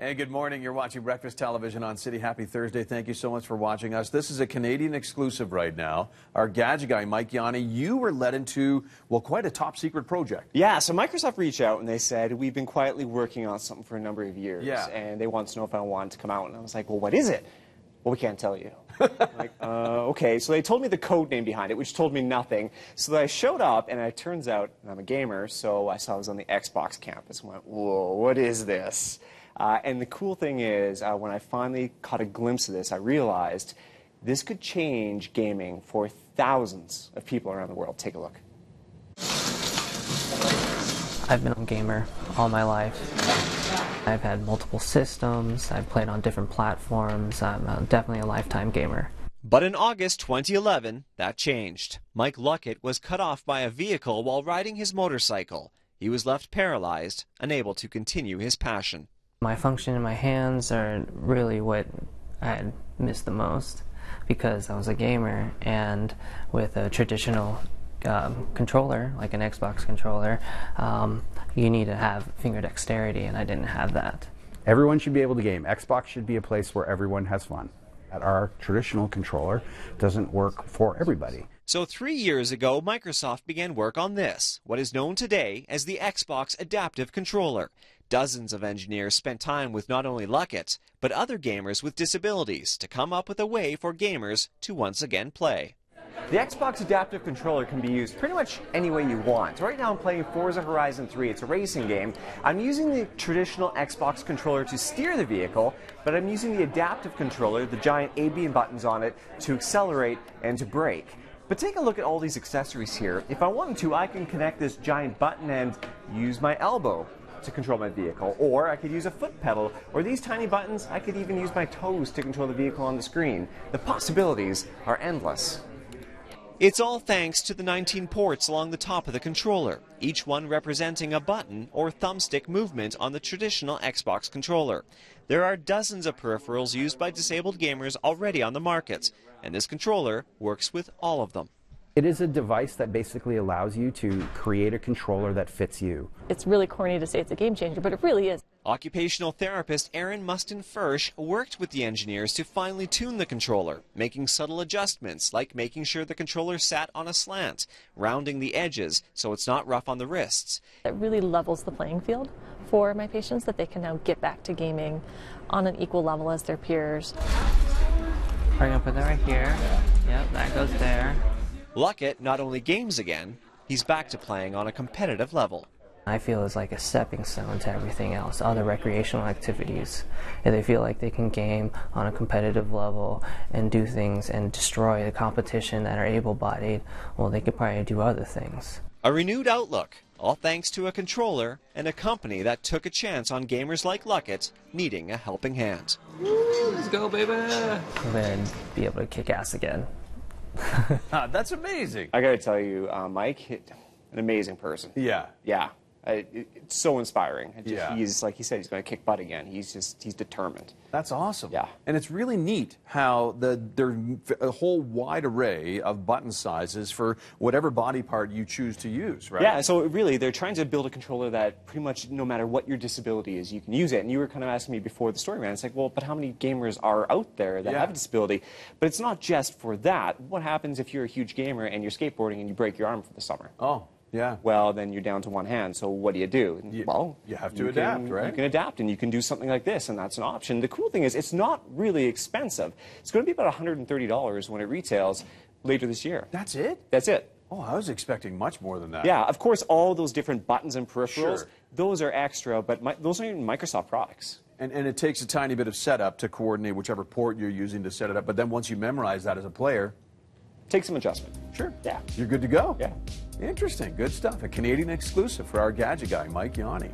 And good morning. You're watching Breakfast Television on City. Happy Thursday. Thank you so much for watching us. This is a Canadian exclusive right now. Our gadget guy, Mike Yawney, you were led into, well, quite a top secret project. Yeah, so Microsoft reached out and they said, we've been quietly working on something for a number of years. Yeah. And they wanted to know if I wanted to come out. And I was like, well, what is it? Well, we can't tell you. Okay. So they told me the code name behind it, which told me nothing. So I showed up, and it turns out I'm a gamer, so I saw I was on the Xbox campus and went, whoa, what is this? And the cool thing is, when I finally caught a glimpse of this, I realized this could change gaming for thousands of people around the world. Take a look. I've been a gamer all my life. I've had multiple systems, I've played on different platforms, I'm definitely a lifetime gamer. But in August 2011, that changed. Mike Luckett was cut off by a vehicle while riding his motorcycle. He was left paralyzed, unable to continue his passion. My function in my hands are really what I had missed the most because I was a gamer, and with a traditional controller, like an Xbox controller, you need to have finger dexterity, and I didn't have that. Everyone should be able to game. Xbox should be a place where everyone has fun. Our traditional controller doesn't work for everybody. So 3 years ago, Microsoft began work on this, what is known today as the Xbox Adaptive Controller. Dozens of engineers spent time with not only Luckett, but other gamers with disabilities to come up with a way for gamers to once again play. The Xbox Adaptive Controller can be used pretty much any way you want. Right now I'm playing Forza Horizon 3. It's a racing game. I'm using the traditional Xbox controller to steer the vehicle, but I'm using the adaptive controller, the giant A/B buttons on it, to accelerate and to brake. But take a look at all these accessories here. If I wanted to, I can connect this giant button and use my elbow to control my vehicle, or I could use a foot pedal, or these tiny buttons, I could even use my toes to control the vehicle on the screen. The possibilities are endless. It's all thanks to the 19 ports along the top of the controller, each one representing a button or thumbstick movement on the traditional Xbox controller. There are dozens of peripherals used by disabled gamers already on the market, and this controller works with all of them. It is a device that basically allows you to create a controller that fits you. It's really corny to say it's a game changer, but it really is. Occupational therapist Erin Mustin-Fursh worked with the engineers to finely tune the controller, making subtle adjustments like making sure the controller sat on a slant, rounding the edges so it's not rough on the wrists. It really levels the playing field for my patients, that they can now get back to gaming on an equal level as their peers. I'm going to put that right here. Yep, that goes there. Luckett not only games again, he's back to playing on a competitive level. I feel it's like a stepping stone to everything else, other recreational activities. If they feel like they can game on a competitive level and do things and destroy the competition that are able-bodied, well, they could probably do other things. A renewed outlook, all thanks to a controller and a company that took a chance on gamers like Luckett needing a helping hand. Woo, let's go, baby! I'm going to be able to kick ass again. That's amazing. I gotta tell you, Mike, an amazing person. Yeah. Yeah. It's so inspiring. Yeah. He's, like he said, he's going to kick butt again. He's determined. That's awesome. Yeah. And it's really neat how there's a whole wide array of button sizes for whatever body part you choose to use, right? Yeah, so really, they're trying to build a controller that pretty much, no matter what your disability is, you can use it. And you were kind of asking me before the story ran, it's like, well, but how many gamers are out there that have a disability? But it's not just for that. What happens if you're a huge gamer and you're skateboarding and you break your arm for the summer? Oh. Yeah. Well, then you're down to one hand, so what do? Well, you have to adapt, right? You can adapt, and you can do something like this, and that's an option. The cool thing is it's not really expensive. It's going to be about $130 when it retails later this year. That's it? That's it. Oh, I was expecting much more than that. Yeah, of course, all those different buttons and peripherals, Sure. Those are extra, but those aren't even Microsoft products. And it takes a tiny bit of setup to coordinate whichever port you're using to set it up, but then once you memorize that as a player, Take some adjustment. Sure. Yeah. You're good to go. Yeah. Interesting. Good stuff. A Canadian exclusive for our gadget guy, Mike Yawney.